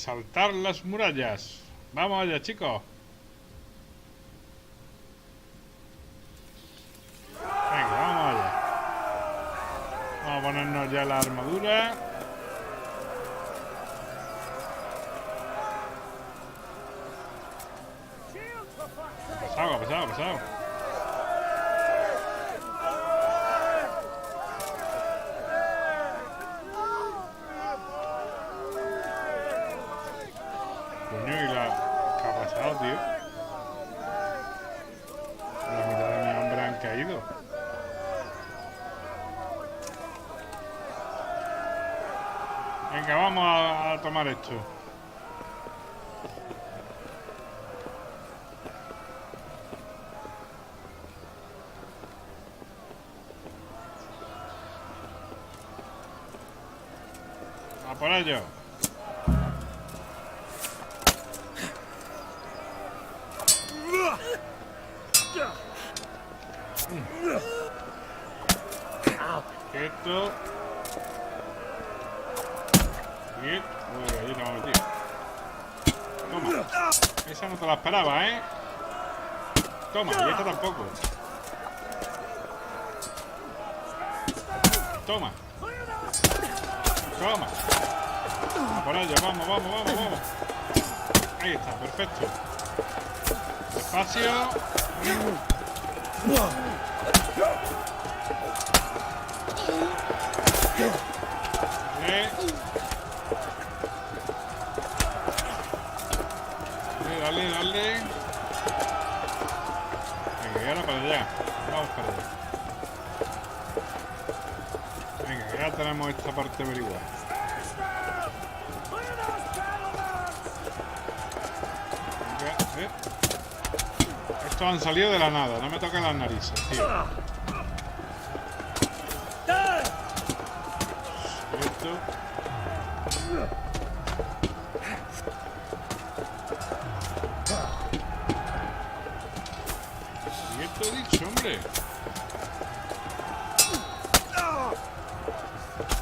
saltar las murallas. Vamos allá, chicos. Venga, vamos allá. Vamos a ponernos ya la armadura. Pasado, pasado, pasado. Coño, y la... ¿Qué ha pasado, tío? La mitad de mis hombres han caído. Venga, vamos a tomar esto. A por ello. Esto. Bien. Uy, ahí no, tío. Toma. Esa no te la esperaba, ¿eh? Toma, y esta tampoco. Toma. Toma. Vamos por ello, vamos, vamos, vamos, vamos. Ahí está, perfecto. Despacio. Dale, dale. Venga, y ahora para allá. Vamos para allá. Venga, ya tenemos esta parte averiguada. Venga, estos han salido de la nada, no me toquen las narices, tío. Esto. Y esto he dicho, hombre.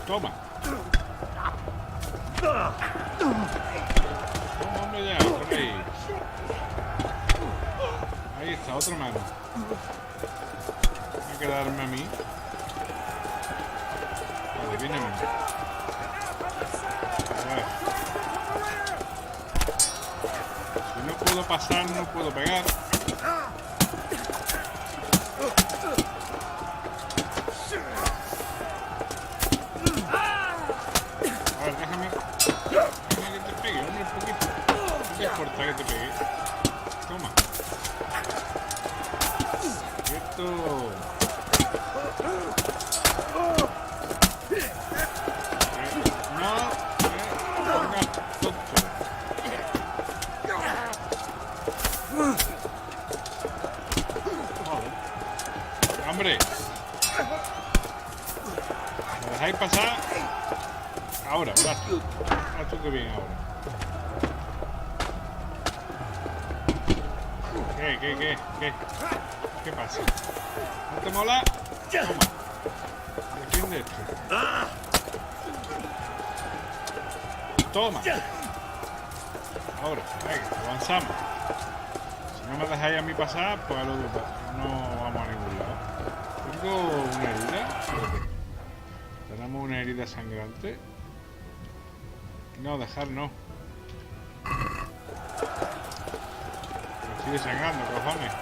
Toma. Toma, hombre, ya, por ahí. Ahí está, otra mano. Voy a quedarme a mí. Vale, viene a ver. Si no puedo pasar, no puedo pegar. A ver, déjame que te pegue, hombre, un poquito. No te importa que te pegue. Toma. Esto. No me pongas tonto. Joder. Hombre. ¿Me dejáis pasar? Ahora, verás tú. Verás tú que bien ahora. ¿Qué pasa? ¿No te mola? Toma. Defiende esto. Toma. Ahora, venga, avanzamos. Si no me dejáis a mí pasar, pues no vamos a ningún lado. Tengo una herida. Tenemos una herida sangrante. No, dejar no. Sigue sangrando, cojones.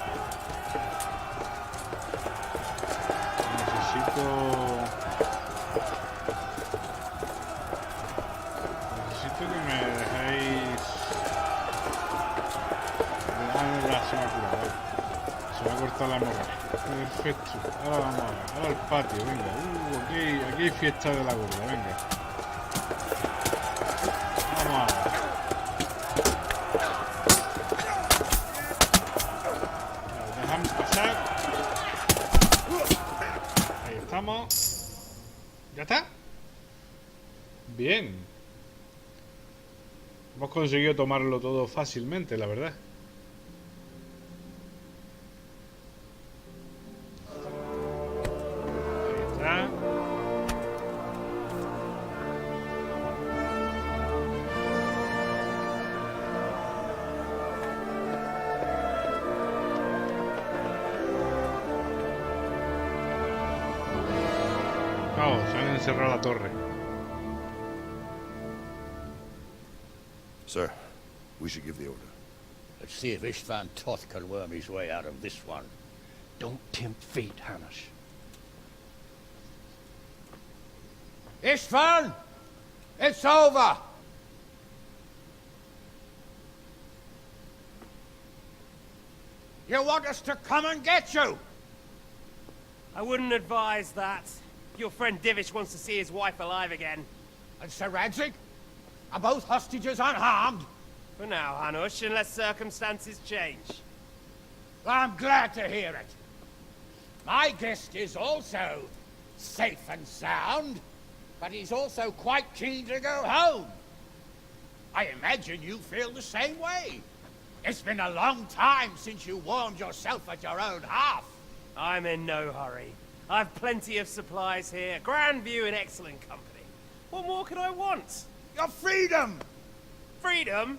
Necesito que me dejéis. Se me ha curado. Se me ha cortado la hemorragia. Perfecto. Ahora vamos a ver. Ahora al patio, venga. Aquí hay fiesta de la gorda, venga. Vamos a ver. Dejamos pasar. Ahí estamos. ¿Ya está? Bien. Hemos conseguido tomarlo todo fácilmente, la verdad. Ahí está. cerrar la torre. Sir, we should give the order. Let's see if Istvan Toth can worm his way out of this one. Don't tempt fate, Hanush. Istvan! It's over! You want us to come and get you? I wouldn't advise that. Your friend Divish wants to see his wife alive again. And Sir Radzig? Are both hostages unharmed? For now, Hanush, unless circumstances change. I'm glad to hear it. My guest is also safe and sound, but he's also quite keen to go home. I imagine you feel the same way. It's been a long time since you warmed yourself at your own hearth. I'm in no hurry. I've plenty of supplies here, grand view and excellent company. What more could I want? Your freedom! Freedom?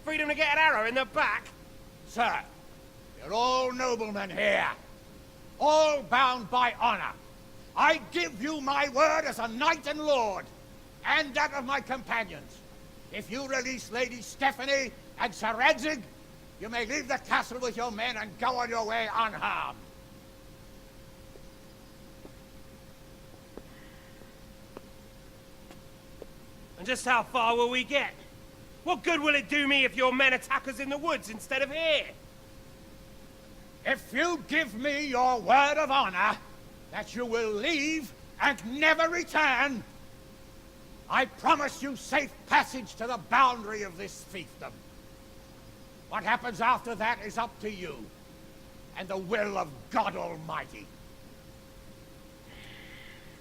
Freedom to get an arrow in the back? Sir, you're all noblemen here. All bound by honor. I give you my word as a knight and lord, and that of my companions. If you release Lady Stephanie and Sir Radzig, you may leave the castle with your men and go on your way unharmed. And just how far will we get? What good will it do me if your men attack us in the woods instead of here? If you give me your word of honor that you will leave and never return, I promise you safe passage to the boundary of this fiefdom. What happens after that is up to you and the will of God Almighty.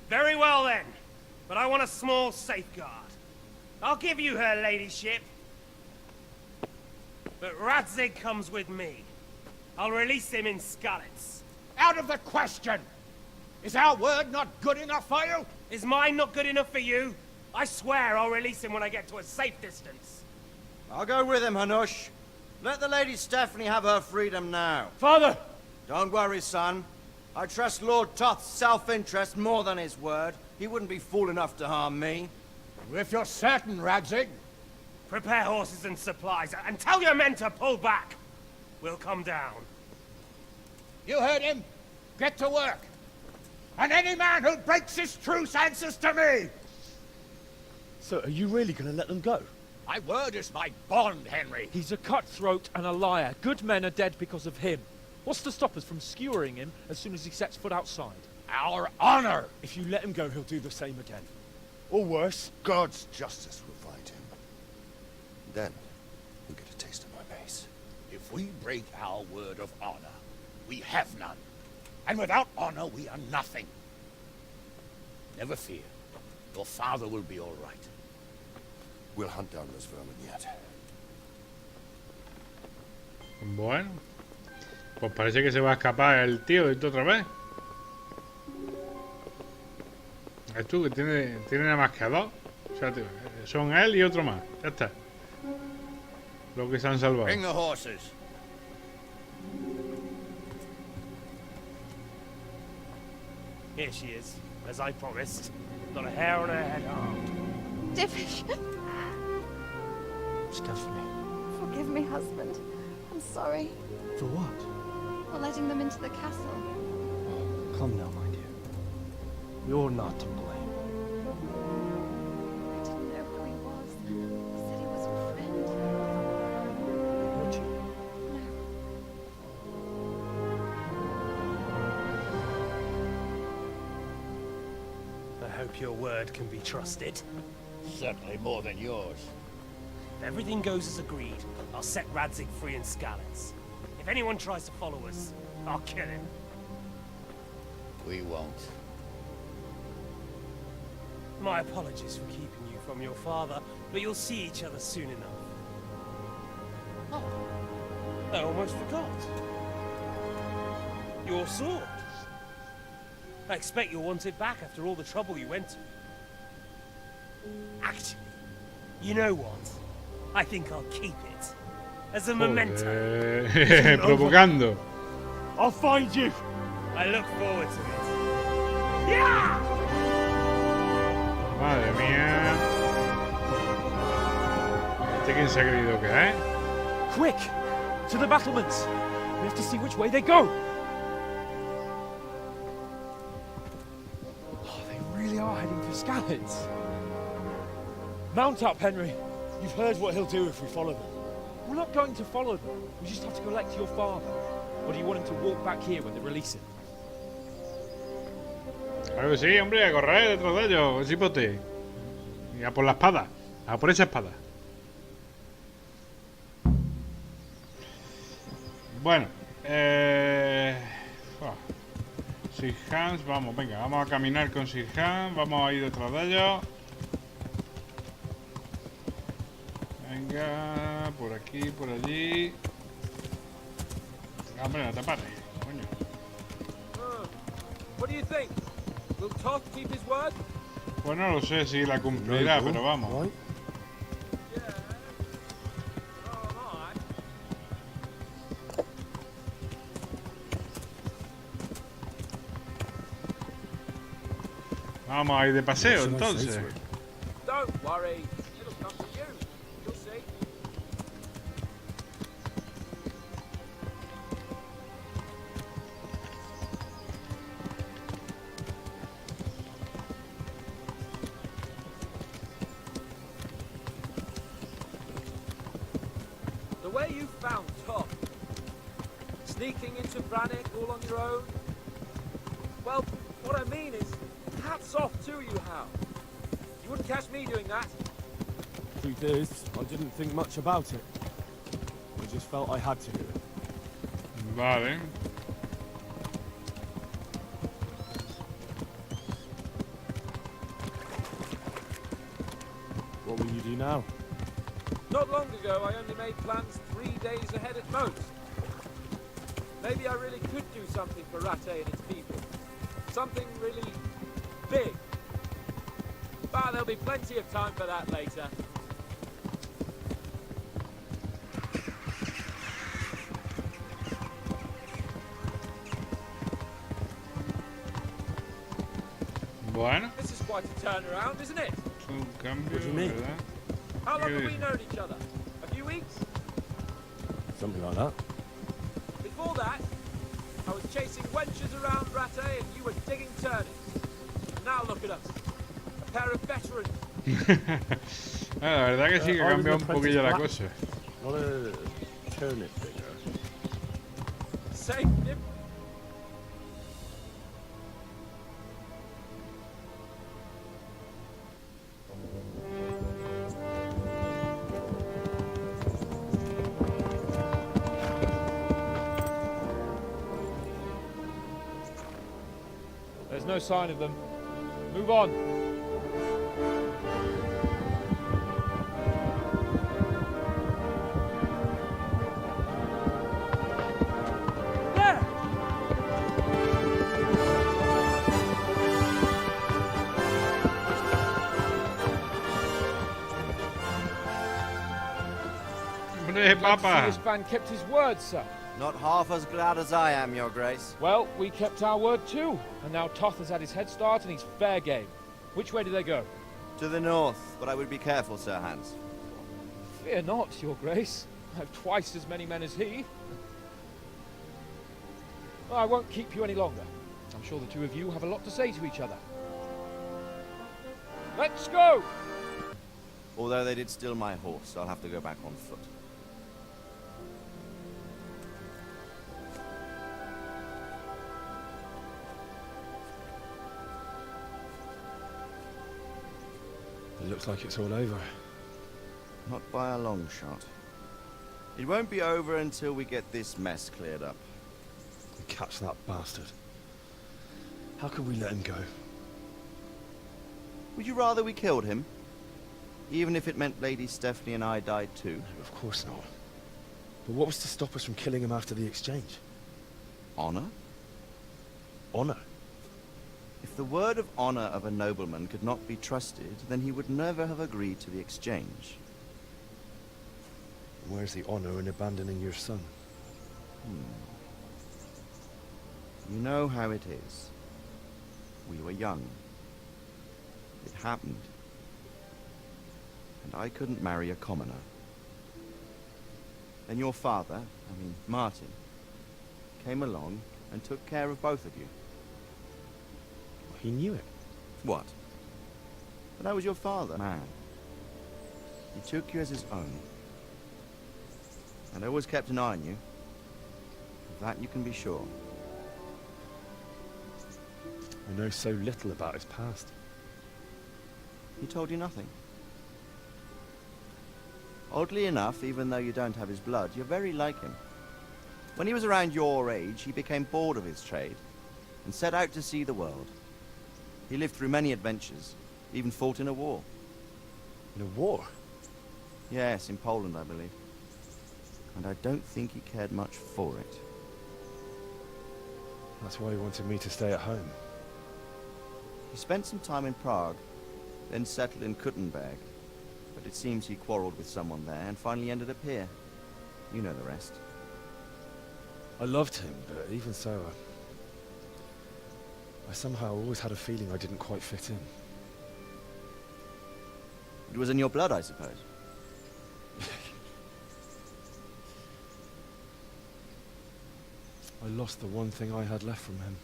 Very well then, but I want a small safeguard. I'll give you her ladyship. But Radzig comes with me. I'll release him in Skalitz. Out of the question! Is our word not good enough for you? Is mine not good enough for you? I swear I'll release him when I get to a safe distance. I'll go with him, Hanush. Let the Lady Stephanie have her freedom now. Father! Don't worry, son. I trust Lord Toth's self-interest more than his word. He wouldn't be fool enough to harm me. If you're certain, Radzig. Prepare horses and supplies, and tell your men to pull back. We'll come down. You heard him. Get to work. And any man who breaks this truce answers to me. So are you really going to let them go? My word is my bond, Henry. He's a cutthroat and a liar. Good men are dead because of him. What's to stop us from skewering him as soon as he sets foot outside? Our honor. If you let him go, he'll do the same again. Or worse. God's justice will find him. Then, you'll get a taste of my mace. If we break our word of honor, we have none. And without honor, we are nothing. Never fear. Your father will be all right. We'll hunt down those vermin yet. Bueno, pues parece que se va a escapar el tío de esto otra vez. Es tú que tiene nada más que a dos. O sea, son él y otro más. Ya está. Los que se han salvado. Bring the horses. Here she is, as I promised. Not a hair on her head harmed. Divish, Stephanie. forgive me, husband. I'm sorry For what? for letting them into the castle. Come now, my dear. You're not to blame. I didn't know who he was. He said he was your friend. Would you? No. I hope your word can be trusted. Certainly more than yours. If everything goes as agreed, I'll set Radzig free in Skalitz. If anyone tries to follow us, I'll kill him. We won't. My apologies for keeping you from your father, but you'll see each other soon enough. Oh, I almost forgot. Your sword. I expect you'll want it back after all the trouble you went to. Actually, you know what? I think I'll keep it. As a memento. Provocando. I'll find you! I look forward to it. Yeah! Madre mía. ¿Este quién se ha creído que es? Quick! To the battlements! We have to see which way they go! Oh, they really are heading for Scallops. Mount up, Henry. You've heard what he'll do if we follow them. We're not going to follow them. We just have to collect your father. Or do you want him to walk back here when they release him? Claro que sí, hombre, a correr detrás de ellos, chipote. Y a por la espada, a por esa espada. Bueno, Sir Hans, vamos, venga, vamos a caminar con Sir Hans, vamos a ir detrás de ellos. Venga, por aquí, por allí. Venga, hombre, no te pares, coño. What do you think? Will Toth keep his word? Pues no lo sé si la cumplirá, pero vamos. Vamos a ir de paseo, entonces. Don't worry. It'll come to you. You'll see. The way you found Toth, sneaking into Brannick all on your own. Well, what I mean is, hats off to you, Hal. You wouldn't catch me doing that. Truth is, I didn't think much about it. I just felt I had to do it. Vale. What will you do now? Not long ago, I only made plans 3 days ahead at most. Maybe I really could do something for Rattay and its people. Something really big. But there'll be plenty of time for that later. Bueno. This is quite a turnaround, isn't it? Un cambio, What do you mean? ¿verdad? How long have we known each other? A few weeks? Something like that. Before that, I was chasing wenches around Rattay and you were digging turnips. And now look at us. A pair of veterans. La verdad que sí que I was cambia an un poquillo la apprentice cosa. Not a turnip digger. Same difference. There's no sign of them. Move on. There! Hombre, papa. This man kept his word, sir. Not half as glad as I am, Your Grace. Well, we kept our word too. And now Toth has had his head start and he's fair game. Which way do they go? To the north, but I would be careful, Sir Hans. Fear not, your grace. I have twice as many men as he. Well, I won't keep you any longer. I'm sure the two of you have a lot to say to each other. Let's go! Although they did steal my horse, I'll have to go back on foot. It looks like it's all over. Not by a long shot. It won't be over until we get this mess cleared up. Catch that bastard. How could we let him go? Would you rather we killed him? Even if it meant Lady Stephanie and I died too? No, of course not. But what was to stop us from killing him after the exchange? Honor? Honor? If the word of honor of a nobleman could not be trusted, then he would never have agreed to the exchange. And where's the honor in abandoning your son? You know how it is. We were young. It happened. And I couldn't marry a commoner. Then your father, Martin, came along and took care of both of you. He knew it. What? But I was your father, man. He took you as his own. And always kept an eye on you. Of that you can be sure. I know so little about his past. He told you nothing. Oddly enough, even though you don't have his blood, you're very like him. When he was around your age, he became bored of his trade and set out to see the world. He lived through many adventures, even fought in a war. In a war? Yes, in Poland, I believe. And I don't think he cared much for it. That's why he wanted me to stay at home. He spent some time in Prague, then settled in Kuttenberg. But it seems he quarreled with someone there and finally ended up here. You know the rest. I loved him, but even so, I somehow always had a feeling I didn't quite fit in. It was in your blood, I suppose. I lost the one thing I had left from him.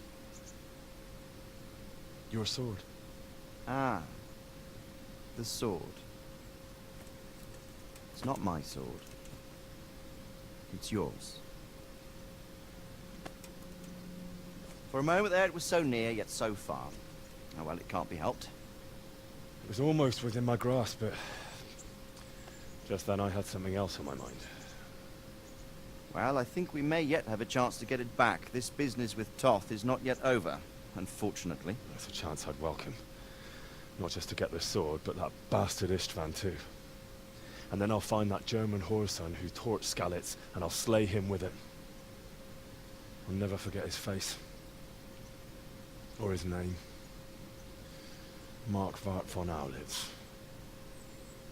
Your sword. Ah. The sword. It's not my sword. It's yours. For a moment there it was so near, yet so far. Oh well, it can't be helped. It was almost within my grasp, but just then I had something else on my mind. Well, I think we may yet have a chance to get it back. This business with Toth is not yet over, unfortunately. That's a chance I'd welcome. Not just to get the sword, but that bastard Istvan too. And then I'll find that German whoreson who torched Skalitz, and I'll slay him with it. I'll never forget his face. Or his name. Mark Vart von Aulitz.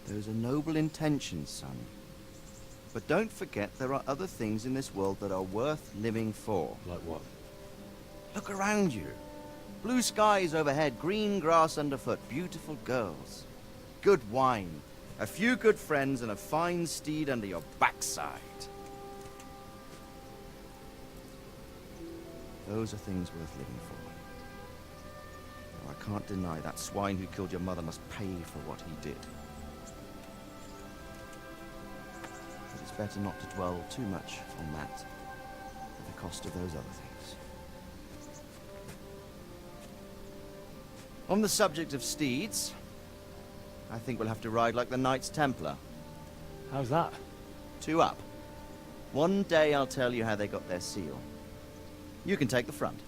Those are noble intentions, son. But don't forget there are other things in this world that are worth living for. Like what? Look around you. Blue skies overhead, green grass underfoot, beautiful girls. Good wine, a few good friends, and a fine steed under your backside. Those are things worth living for. Now, I can't deny that swine who killed your mother must pay for what he did. But it's better not to dwell too much on that at the cost of those other things. On the subject of steeds, I think we'll have to ride like the Knights Templar. How's that? 2 up. One day I'll tell you how they got their seal. You can take the front.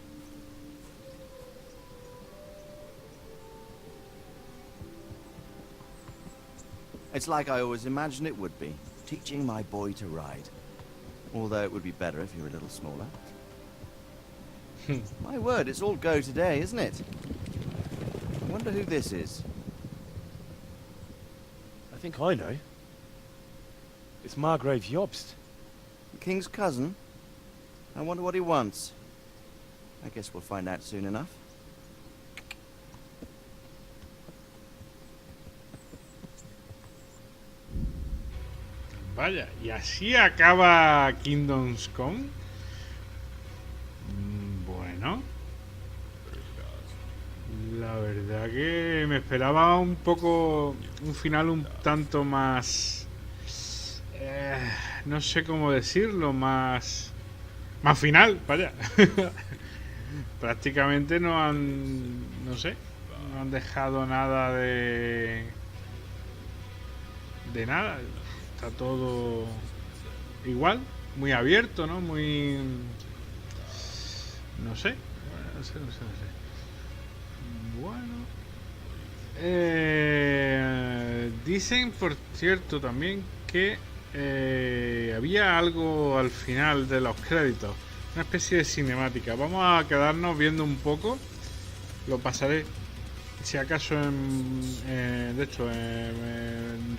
It's like I always imagined it would be, teaching my boy to ride. Although it would be better if you were a little smaller. My word, it's all go today, isn't it? I wonder who this is. I think I know. It's Margrave Jobst. The king's cousin? I wonder what he wants. I guess we'll find out soon enough. Vaya, y así acaba Kingdoms Come. Bueno, la verdad que me esperaba un poco un final un tanto más, no sé cómo decirlo, más final, vaya. Prácticamente no han, no sé, no han dejado nada de nada. Está todo igual, muy abierto, ¿no? Muy, no sé. Bueno, dicen, por cierto, también que había algo al final de los créditos, una especie de cinemática. Vamos a quedarnos viendo un poco, lo pasaré si acaso de hecho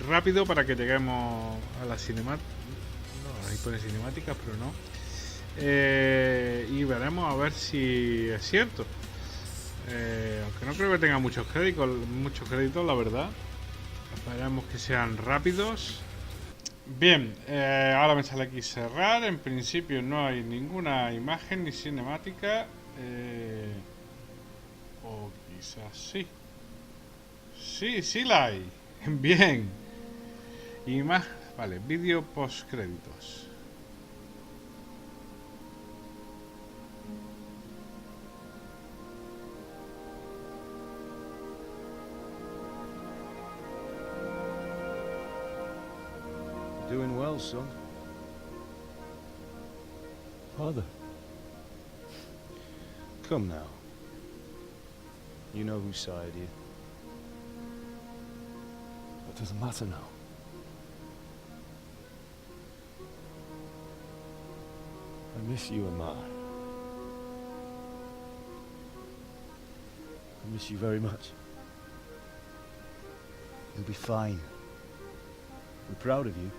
rápido para que lleguemos a la cinemática. No, ahí pone cinemáticas, pero no. Y veremos a ver si es cierto. Aunque no creo que tenga muchos créditos, la verdad. Esperemos que sean rápidos. Bien, ahora me sale aquí cerrar. En principio no hay ninguna imagen ni cinemática. O quizás sí. Sí la hay. Bien. Vale, vídeo post créditos. Doing well, son. Father. Come now. You know whose side you. It doesn't matter now. I miss you and Ma. I miss you very much. You'll be fine. We're proud of you.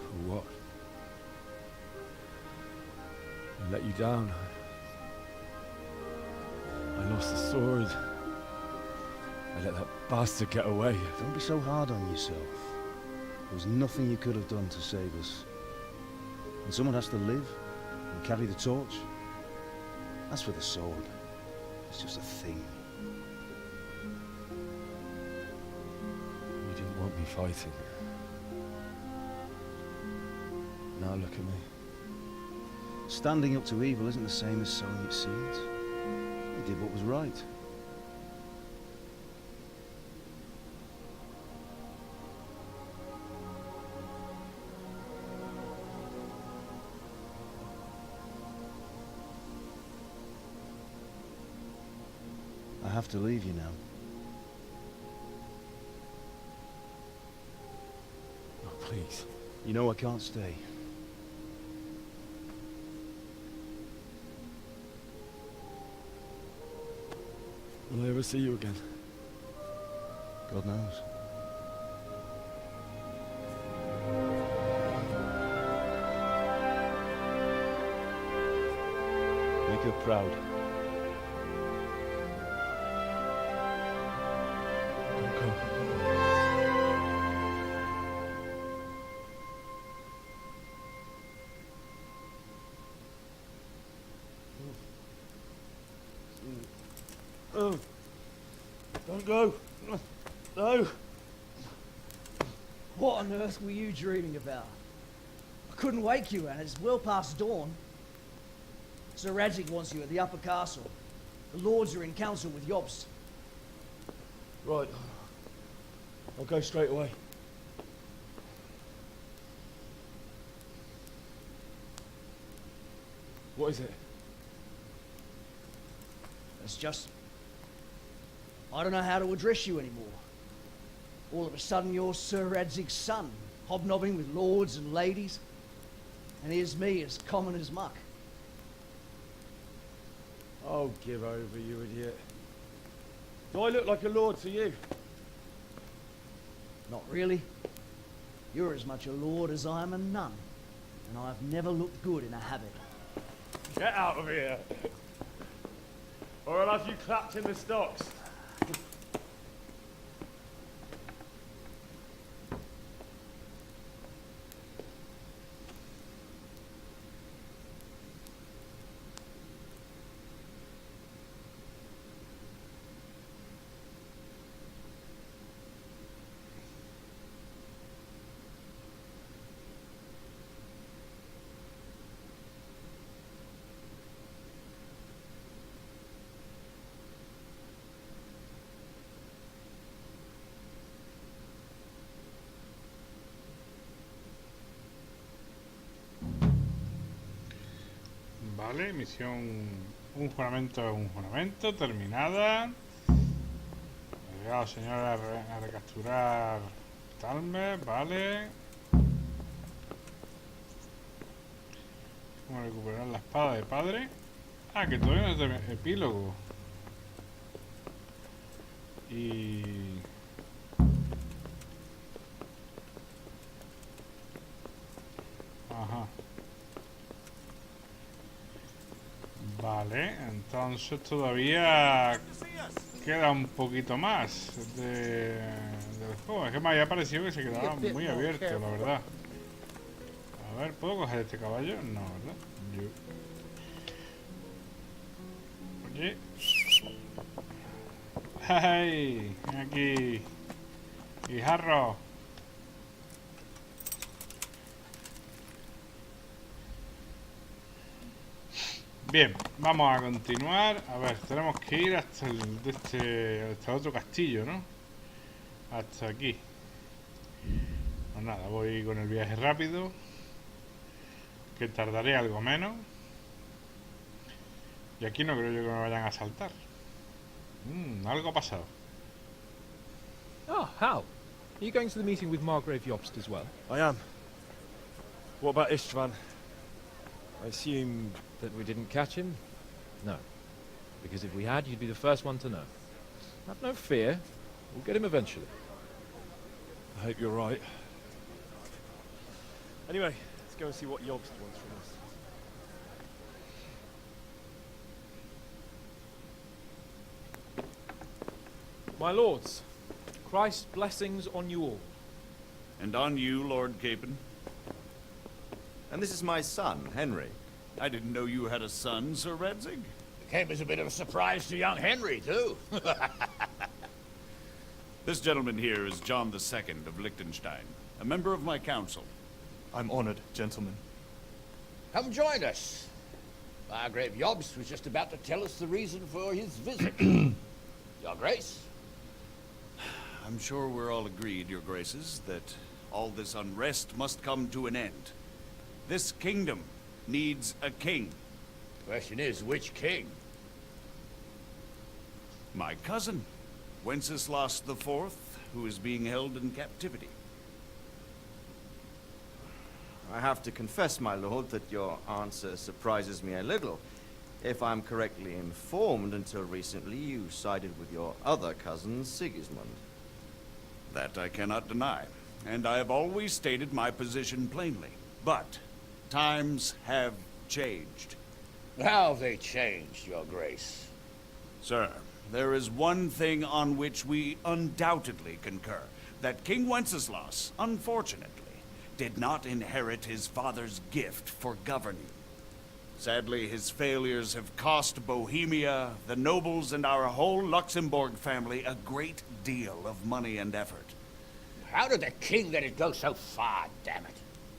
For what? I let you down. I lost the sword. I let that bastard get away. Don't be so hard on yourself. There was nothing you could have done to save us. And someone has to live and carry the torch. As for the sword, it's just a thing. You didn't want me fighting. Now look at me. Standing up to evil isn't the same as sowing its seeds. You did what was right. I have to leave you now. Oh, please. You know I can't stay. Will I ever see you again? God knows. Make her proud. Don't go. Oh, don't go. No. What on earth were you dreaming about? I couldn't wake you, and it's well past dawn. Sir Radzik wants you at the upper castle. The lords are in council with Jobst. Right. I'll go straight away. What is it? It's just... I don't know how to address you anymore. All of a sudden you're Sir Radzig's son, hobnobbing with lords and ladies. And here's me, as common as muck. Oh, give over, you idiot. Do I look like a lord to you? Not really. You're as much a lord as I am a nun. And I've never looked good in a habit. Get out of here! Or I'll have you clapped in the stocks. Vale, misión un juramento terminada. Llegado señora a recapturar Talmer, vale. ¿Cómo recuperar la espada de padre? Ah, que todavía no es de epílogo. Y... Ajá. Vale. Vale, entonces todavía queda un poquito más del juego. Es que me había parecido que se quedaba muy abierto, la verdad. A ver, ¿puedo coger este caballo? No, ¿verdad? Oye. ¡Hey! Ven aquí. Guijarro. Bien, vamos a continuar. A ver, tenemos que ir hasta hasta otro castillo, ¿no? Hasta aquí. Pues nada, voy con el viaje rápido, que tardaré algo menos. Y aquí no creo yo que me vayan a saltar. Algo ha pasado. Oh, Hal. Are you going to the meeting with Margrave Jobst as well? I am. What about Istvan? I assume... That we didn't catch him? No. Because if we had, you'd be the first one to know. Have no fear. We'll get him eventually. I hope you're right. Anyway, let's go and see what Jobst wants from us. My lords, Christ's blessings on you all. And on you, Lord Capon. And this is my son, Henry. I didn't know you had a son, Sir Redzig. Came as a bit of a surprise to young Henry, too. This gentleman here is John II of Liechtenstein, a member of my council. I'm honored, gentlemen. Come join us. Margrave Jobst was just about to tell us the reason for his visit. Your Grace? I'm sure we're all agreed, Your Graces, that all this unrest must come to an end. This kingdom needs a king. Question is, which king? My cousin, Wenceslas IV, who is being held in captivity. I have to confess, my lord, that your answer surprises me a little. If I'm correctly informed, until recently you sided with your other cousin, Sigismund. That I cannot deny, and I have always stated my position plainly. But times have changed. How have they changed, Your Grace? Sir, there is one thing on which we undoubtedly concur. That King Wenceslas, unfortunately, did not inherit his father's gift for governing. Sadly, his failures have cost Bohemia, the nobles, and our whole Luxembourg family a great deal of money and effort. How did the king let it go so far, damn it?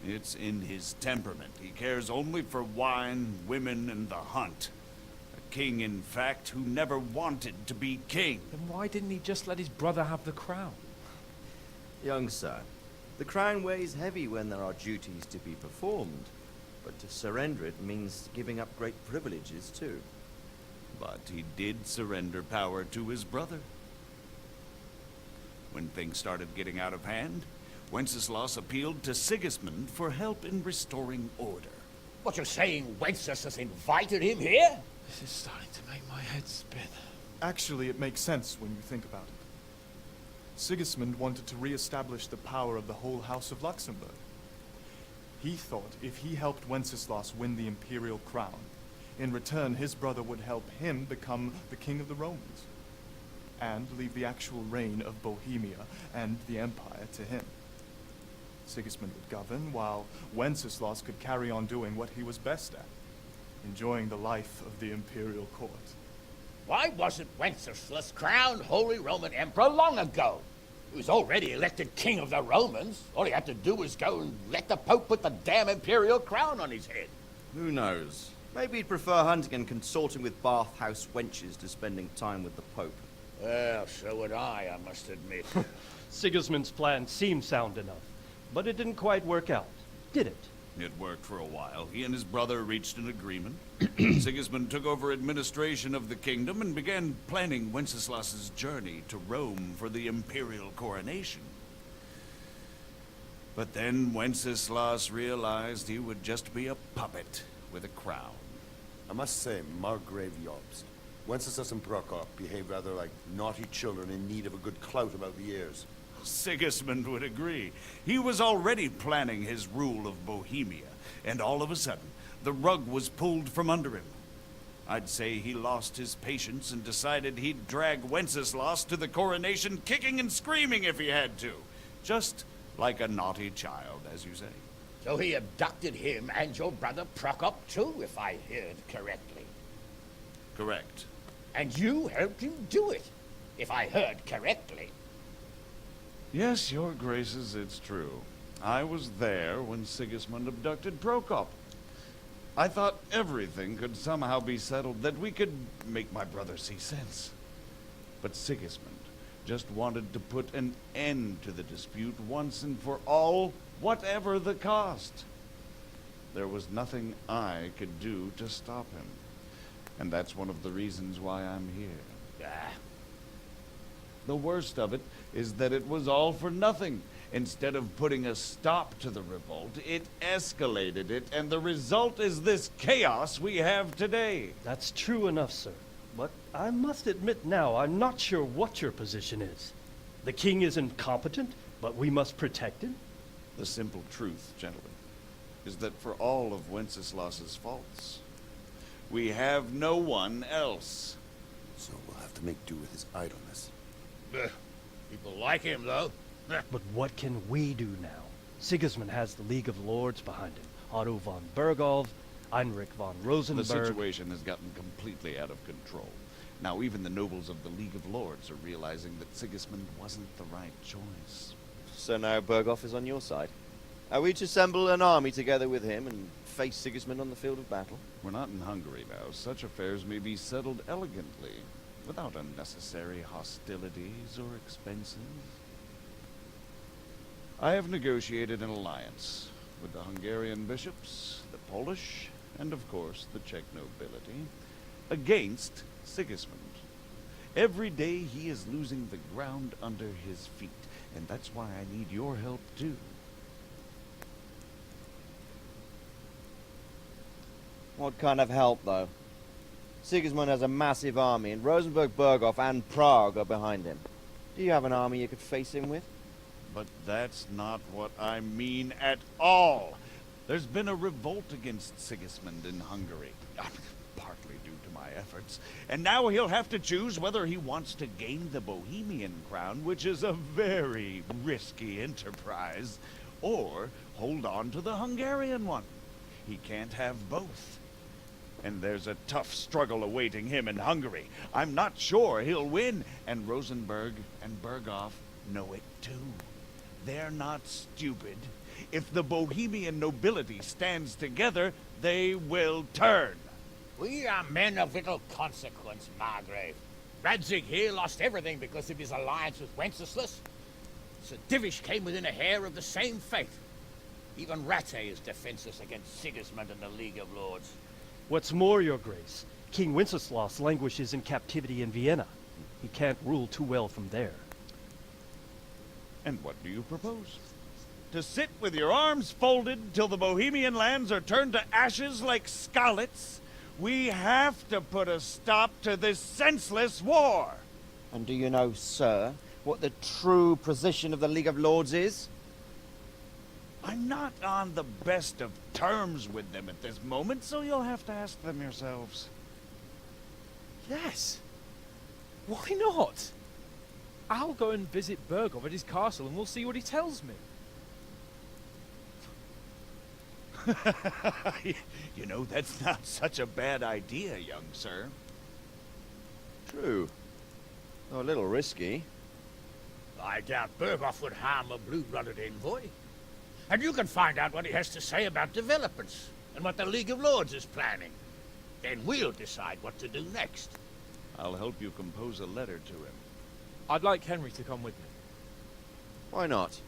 It's in his temperament. He cares only for wine, women, and the hunt. A king, in fact, who never wanted to be king. Then why didn't he just let his brother have the crown? Young sir, the crown weighs heavy when there are duties to be performed. But to surrender it means giving up great privileges, too. But he did surrender power to his brother. When things started getting out of hand, Wenceslas appealed to Sigismund for help in restoring order. What you're saying, Wenceslas has invited him here? This is starting to make my head spin. Actually, it makes sense when you think about it. Sigismund wanted to re-establish the power of the whole House of Luxembourg. He thought if he helped Wenceslas win the imperial crown, in return his brother would help him become the king of the Romans, and leave the actual reign of Bohemia and the empire to him. Sigismund would govern, while Wenceslas could carry on doing what he was best at, enjoying the life of the imperial court. Why wasn't Wenceslas crowned Holy Roman Emperor long ago? He was already elected king of the Romans. All he had to do was go and let the Pope put the damn imperial crown on his head. Who knows? Maybe he'd prefer hunting and consorting with bathhouse wenches to spending time with the Pope. Well, so would I must admit. Sigismund's plan seemed sound enough, but it didn't quite work out, did it? It worked for a while. He and his brother reached an agreement. Sigismund took over administration of the kingdom and began planning Wenceslas's journey to Rome for the imperial coronation. But then Wenceslas realized he would just be a puppet with a crown. I must say, Margrave Jobst, Wenceslas and Prokop behave rather like naughty children in need of a good clout about the ears. Sigismund would agree. He was already planning his rule of Bohemia, and all of a sudden, the rug was pulled from under him. I'd say he lost his patience and decided he'd drag Wenceslas to the coronation kicking and screaming if he had to. Just like a naughty child, as you say. So he abducted him and your brother Prokop too, if I heard correctly. Correct. And you helped him do it, if I heard correctly. Yes, your graces, it's true. I was there when Sigismund abducted Prokop. I thought everything could somehow be settled, that we could make my brother see sense. But Sigismund just wanted to put an end to the dispute once and for all, whatever the cost. There was nothing I could do to stop him. And that's one of the reasons why I'm here. The worst of it is that it was all for nothing. Instead of putting a stop to the revolt, it escalated it, and the result is this chaos we have today. That's true enough, sir. But I must admit now, I'm not sure what your position is. The king is incompetent, but we must protect him? The simple truth, gentlemen, is that for all of Wenceslas's faults, we have no one else. So we'll have to make do with his idleness. People like him, though. But what can we do now? Sigismund has the League of Lords behind him. Otto von Bergholf, Heinrich von Rosenberg. The situation has gotten completely out of control. Now even the nobles of the League of Lords are realizing that Sigismund wasn't the right choice. So now Bergholf is on your side. Are we to assemble an army together with him and face Sigismund on the field of battle? We're not in Hungary now. Such affairs may be settled elegantly, without unnecessary hostilities or expenses. I have negotiated an alliance with the Hungarian bishops, the Polish, and of course the Czech nobility, against Sigismund. Every day he is losing the ground under his feet, and that's why I need your help too. What kind of help, though? Sigismund has a massive army, and Rosenberg, Berghof, and Prague are behind him. Do you have an army you could face him with? But that's not what I mean at all. There's been a revolt against Sigismund in Hungary, partly due to my efforts, and now he'll have to choose whether he wants to gain the Bohemian crown, which is a very risky enterprise, or hold on to the Hungarian one. He can't have both. And there's a tough struggle awaiting him in Hungary. I'm not sure he'll win, and Rosenberg and Berghof know it too. They're not stupid. If the Bohemian nobility stands together, they will turn. We are men of little consequence, Margrave. Radzig here lost everything because of his alliance with Wenceslas. Sir Divish came within a hair of the same fate. Even Rattay is defenseless against Sigismund and the League of Lords. What's more, your grace, King Wenceslas languishes in captivity in Vienna. He can't rule too well from there. And what do you propose? To sit with your arms folded till the Bohemian lands are turned to ashes like Skalitz? We have to put a stop to this senseless war! And do you know, sir, what the true position of the League of Lords is? I'm not on the best of terms with them at this moment, so you'll have to ask them yourselves. Yes. Why not? I'll go and visit Berghof at his castle and we'll see what he tells me. You know, that's not such a bad idea, young sir. True. Though a little risky. I doubt Berghof would harm a blue-blooded envoy. And you can find out what he has to say about developments and what the League of Lords is planning. Then we'll decide what to do next. I'll help you compose a letter to him. I'd like Henry to come with me. Why not?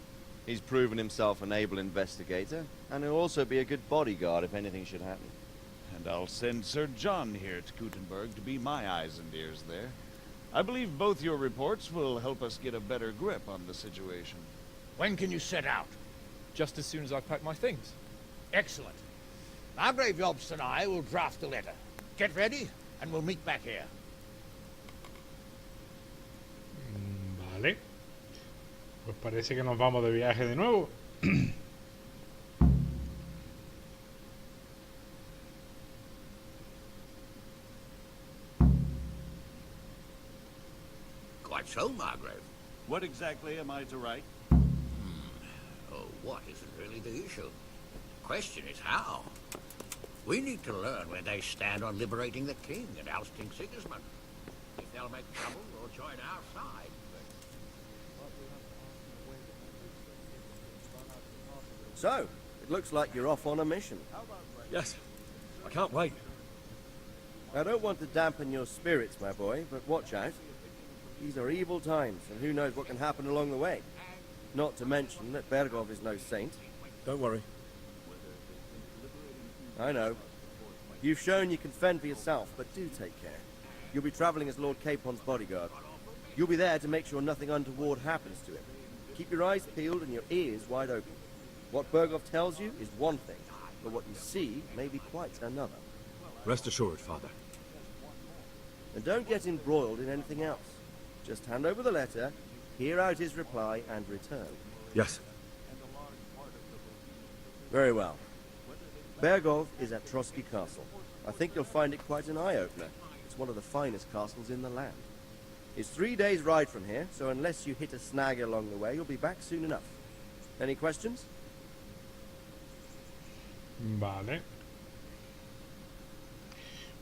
He's proven himself an able investigator, and he'll also be a good bodyguard if anything should happen. And I'll send Sir John here to Kuttenberg to be my eyes and ears there. I believe both your reports will help us get a better grip on the situation. When can you set out? Just as soon as I've packed my things. Excellent. Margrave Jobst and I will draft a letter. Get ready, and we'll meet back here. Vale. Pues parece que nos vamos de viaje de nuevo. Quite so, Margrave. What exactly am I to write? Oh, what isn't really the issue? The question is how. We need to learn where they stand on liberating the king and ousting Sigismund. If they'll make trouble or join our side. So, it looks like you're off on a mission. Yes, I can't wait. I don't want to dampen your spirits, my boy, but watch out. These are evil times, and who knows what can happen along the way. Not to mention that Bergov is no saint. Don't worry. I know. You've shown you can fend for yourself, but do take care. You'll be traveling as Lord Capon's bodyguard. You'll be there to make sure nothing untoward happens to him. Keep your eyes peeled and your ears wide open. What Bergov tells you is one thing, but what you see may be quite another. Rest assured, Father. And don't get embroiled in anything else. Just hand over the letter, hear out his reply, and return. Yes. Very well. Bergov is at Trotsky Castle. I think you'll find it quite an eye-opener. It's one of the finest castles in the land. It's 3 days' ride from here, so unless you hit a snag along the way, you'll be back soon enough. Any questions? Vale.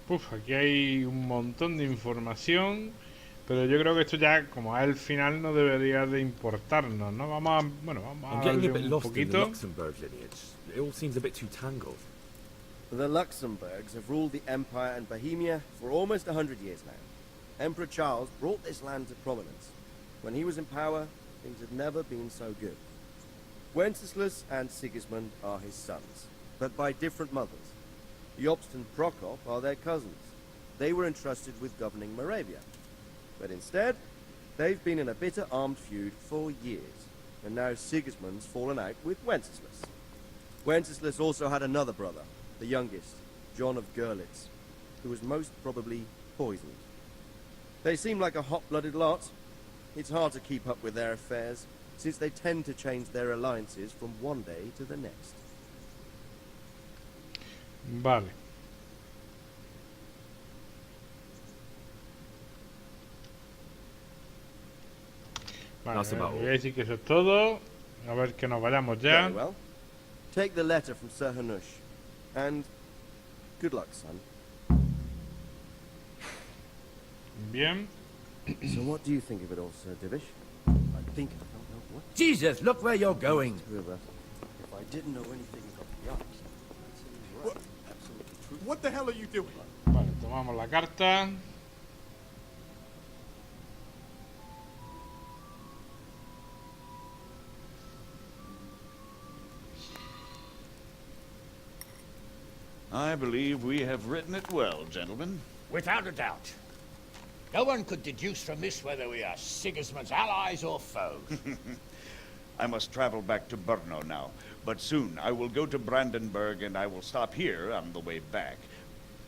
Puf, aquí hay un montón de información, pero yo creo que esto ya, como es el final, no debería de importarnos, ¿no? Vamos a, bueno, vamos a getting a darle bit un lost in the poquito. Luxembourg lineage. It all seems a bit too tangled. The Luxembourgs have ruled the Empire and Bohemia for almost 100 years now. Emperor Charles brought this land to prominence. When he was in power, things had never been so good. Wenceslas and Sigismund are his sons, but by different mothers. Jobst and Prokop are their cousins. They were entrusted with governing Moravia. But instead, they've been in a bitter armed feud for years, and now Sigismund's fallen out with Wenceslas. Wenceslas also had another brother, the youngest, John of Görlitz, who was most probably poisoned. They seem like a hot-blooded lot. It's hard to keep up with their affairs, since they tend to change their alliances from one day to the next. Vale. Vale, That's about voy a decir que eso es todo. A ver que nos vayamos ya. Very well. Take the letter from Sir Hanush, and good luck, son. Bien. So what do you think of it all, Sir Divish? I think I don't know what. Jesus, look where you're going. Two of us. If I didn't know anything about the arts, I'd say he's right. Absolutely true. What the hell are you doing? Vale, tomamos la carta. I believe we have written it well, gentlemen. Without a doubt. No one could deduce from this whether we are Sigismund's allies or foes. I must travel back to Brno now, but soon I will go to Brandenburg and I will stop here on the way back.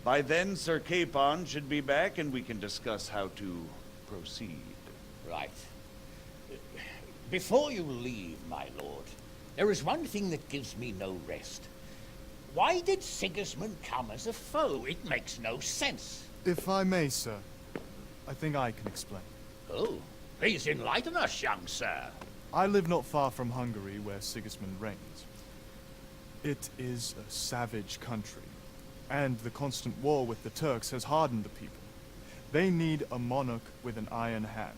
By then, Sir Capon should be back and we can discuss how to proceed. Right. Before you leave, my lord, there is one thing that gives me no rest. Why did Sigismund come as a foe? It makes no sense. If I may, sir, I think I can explain. Oh, please enlighten us, young sir. I live not far from Hungary, where Sigismund reigns. It is a savage country, and the constant war with the Turks has hardened the people. They need a monarch with an iron hand.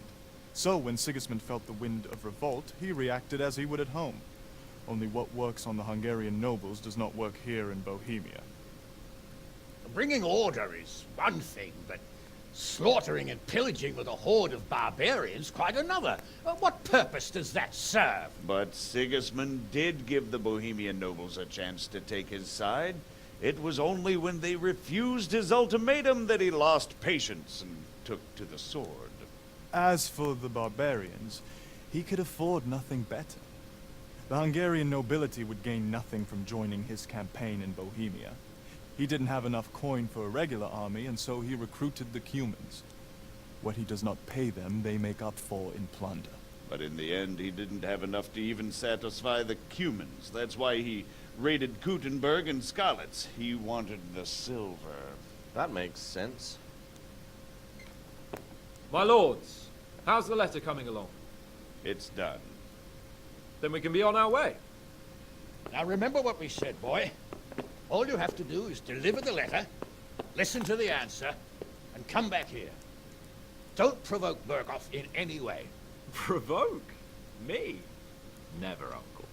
So when Sigismund felt the wind of revolt, he reacted as he would at home. Only what works on the Hungarian nobles does not work here in Bohemia. Bringing order is one thing, but slaughtering and pillaging with a horde of barbarians quite another. What purpose does that serve? But Sigismund did give the Bohemian nobles a chance to take his side. It was only when they refused his ultimatum that he lost patience and took to the sword. As for the barbarians, he could afford nothing better. The Hungarian nobility would gain nothing from joining his campaign in Bohemia. He didn't have enough coin for a regular army, and so he recruited the Cumans. What he does not pay them, they make up for in plunder. But in the end, he didn't have enough to even satisfy the Cumans. That's why he raided Kuttenberg and Skalitz. He wanted the silver. That makes sense. My lords, How's the letter coming along? It's done. Then we can be on our way. Now remember what we said, boy. All you have to do is deliver the letter, listen to the answer, and come back here. Don't provoke Berghoff in any way. Provoke? Me? Never, Uncle.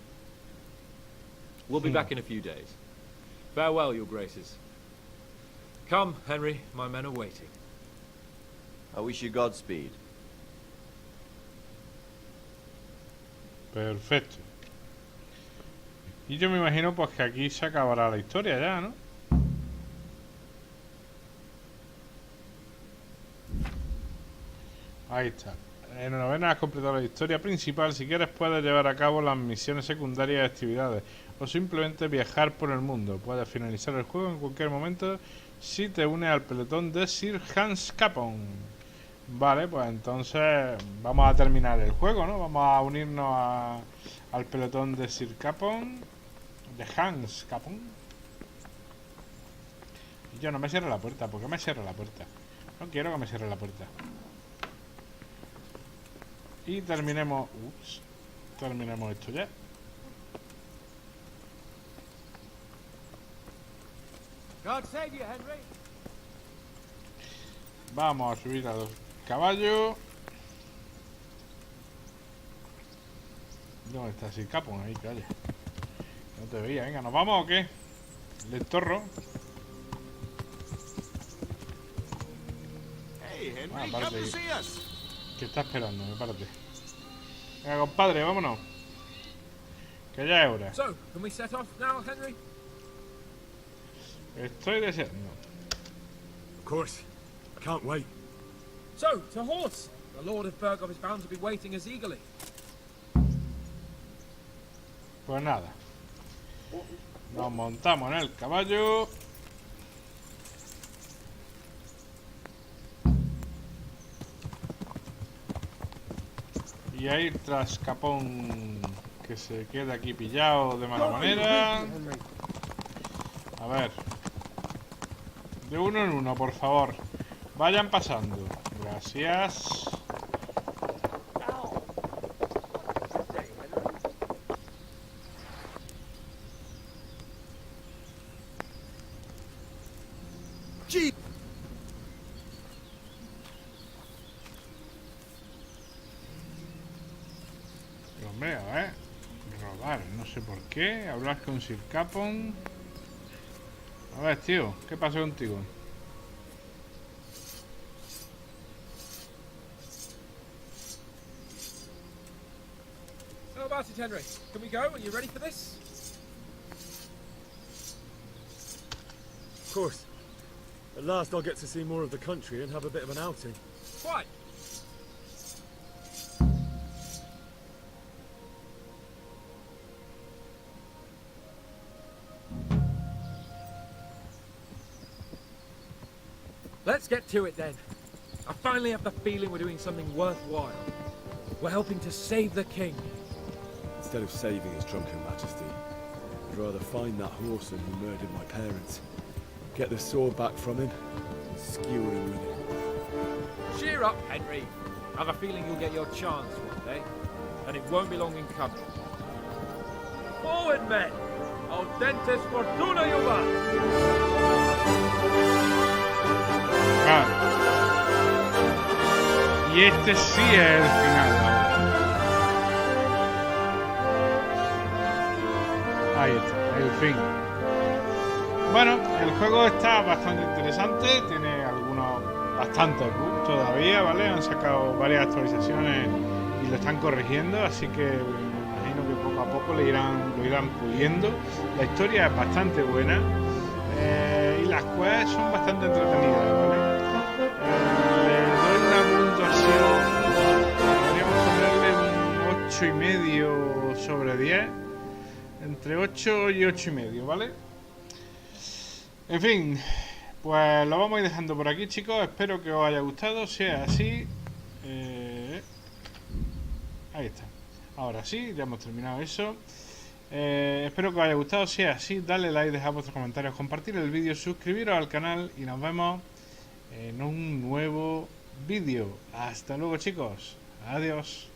We'll be back in a few days. Farewell, your graces. Come, Henry, my men are waiting. I wish you Godspeed. Perfecto. Y yo me imagino pues que aquí se acabará la historia ya, ¿no? Ahí está. En la novena has completado la historia principal. Si quieres puedes llevar a cabo las misiones secundarias y actividades, o simplemente viajar por el mundo. Puedes finalizar el juego en cualquier momento si te unes al pelotón de Sir Hans Capon. Vale, pues entonces vamos a terminar el juego, ¿no? Vamos a unirnos al pelotón de Sir Capon, de Hans Capon. Y yo no me cierre la puerta. ¿Por qué me cierra la puerta? No quiero que me cierre la puerta. Y terminemos. Ups. Terminemos esto ya. God save you, Henry. Vamos a subir a los caballos. ¿Dónde está Sir Capon? Ahí, calla. No te veía. Venga, ¿nos vamos o qué? Le torro. Hey, Henry, come to see us. ¿Qué está esperando? Párate. Venga, compadre, vámonos. Que ya es hora. So, can we set off now, Henry? Estoy deseando. Of course. I can't wait. So, to horse! The Lord of Berghoff is bound to be waiting us eagerly. Pues nada. Nos montamos en el caballo. Y ahí tras Capón, que se queda aquí pillado de mala manera. A ver. De uno en uno, por favor. Vayan pasando. Gracias. Hombre, a ver. Robar, no sé por qué. Hablar con Sir Capon. A ver, tío, ¿qué pasó contigo? How about it, Henry? Can we go? Are you ready for this? Of course. At last I'll get to see more of the country and have a bit of an outing. Quite. Let's get to it then. I finally have the feeling we're doing something worthwhile. We're helping to save the king. Instead of saving his drunken majesty, I'd rather find that horseman who murdered my parents, get the sword back from him, and skewer him with it. Cheer up, Henry. I have a feeling you'll get your chance one day, and it won't be long in coming. Forward, men! Audentes fortuna juvat! Y este sí es el final. Ahí está, el fin. Bueno, el juego está bastante interesante, tiene algunos bastantes bugs todavía, ¿vale? Han sacado varias actualizaciones y lo están corrigiendo, así que me imagino que poco a poco lo irán puliendo. La historia es bastante buena y las quests son bastante entretenidas, ¿vale? Le doy una puntuación, podríamos ponerle un 8,5 sobre 10, entre 8 y 8,5, ¿vale? En fin, pues lo vamos a ir dejando por aquí, chicos. Espero que os haya gustado. Si es así, ahí está. Ahora sí, ya hemos terminado eso. Espero que os haya gustado. Si es así, dale like, dejad vuestros comentarios, compartir el vídeo, suscribiros al canal y nos vemos en un nuevo vídeo. Hasta luego, chicos. Adiós.